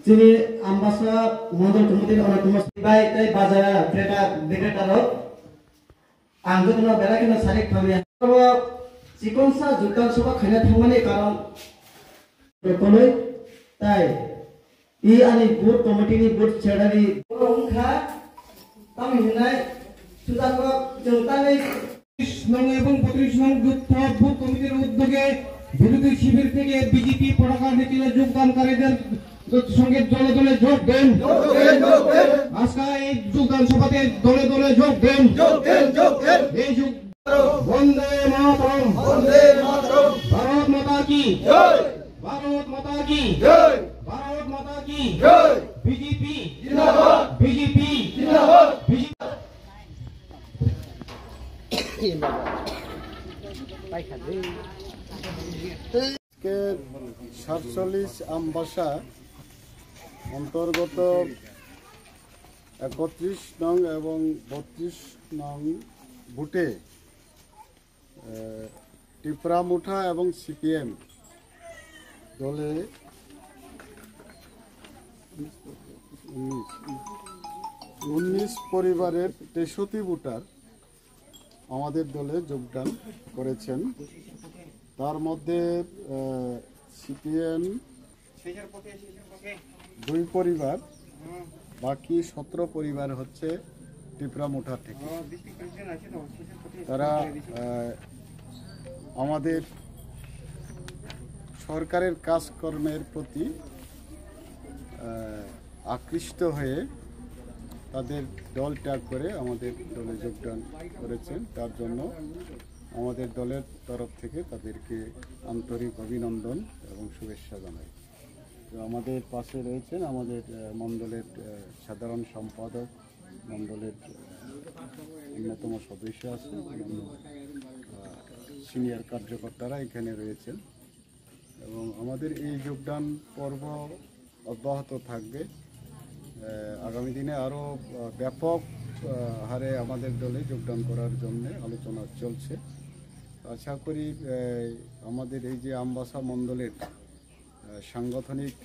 যিনি আমবাসা মন্ডল কমিটির অন্যতম তাই বাজার বিক্রেতারক आंगोन बेराखिनो सारेक फामिया चिकनसा जुटान सभा खायना थांमानि कारण रोखोमै ताई इ आनि बुथ कमिटिनि बुथ सेक्रेटारि अंखा तामिनाय सुजाको जोंतानै 30 नং এবং 32 নং বুথ কমিটির উদ্যোগে বিরোধী শিবির থেকে বিজেপি পতাকা মিছিলে যোগদানকারীদের সঙ্গে দলে দলে যোগ দেন আজকে এই যোগদান সভাতে দলে দলে যোগ দেন এই যোগ বন্দে মাতরম ভারত মাতা কি জয় ভারত মাতা কি জয় ভারত মাতা কি জয় বিজেপি জিন্দাবাদ বিজেপি জিন্দাবাদ के 47 আমবাসা অন্তর্গত 31 নং এবং 32 নং বুথে টিপরামুঠা এবং সিপিএম দলে 19 পরিবারের 63 ভোটার আমাদের দলে যোগদান করেছেন। তার মধ্যে সিপিএম 2 পরিবার, বাকি 17 পরিবার হচ্ছে টিপরামুঠা থেকে। তারা আমাদের সরকারের কাজকর্মের প্রতি আকৃষ্ট হয়ে তাদের দল ত্যাগ করে আমাদের দলে যোগদান করেছেন। তার জন্য আমাদের দলের তরফ থেকে তাদেরকে আন্তরিক অভিনন্দন এবং শুভেচ্ছা জানাই। তো আমাদের পাশে রয়েছেন আমাদের মণ্ডলের সাধারণ সম্পাদক, মণ্ডলের অন্যতম সদস্য আছেন, সিনিয়র কার্যকর্তারা এখানে রয়েছেন এবং আমাদের এই যোগদান পর্ব অব্যাহত থাকবে। আগামী দিনে আরও ব্যাপক হারে আমাদের দলে যোগদান করার জন্য আলোচনা চলছে। আশা করি আমাদের এই যে আমবাসা মণ্ডলের সাংগঠনিক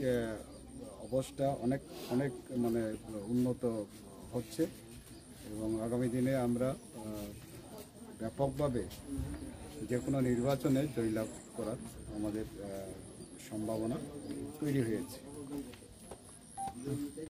অবস্থা অনেক মানে উন্নত হচ্ছে এবং আগামী দিনে আমরা ব্যাপকভাবে যে কোনো নির্বাচনে জয়লাভ করার আমাদের সম্ভাবনা তৈরি হয়েছে।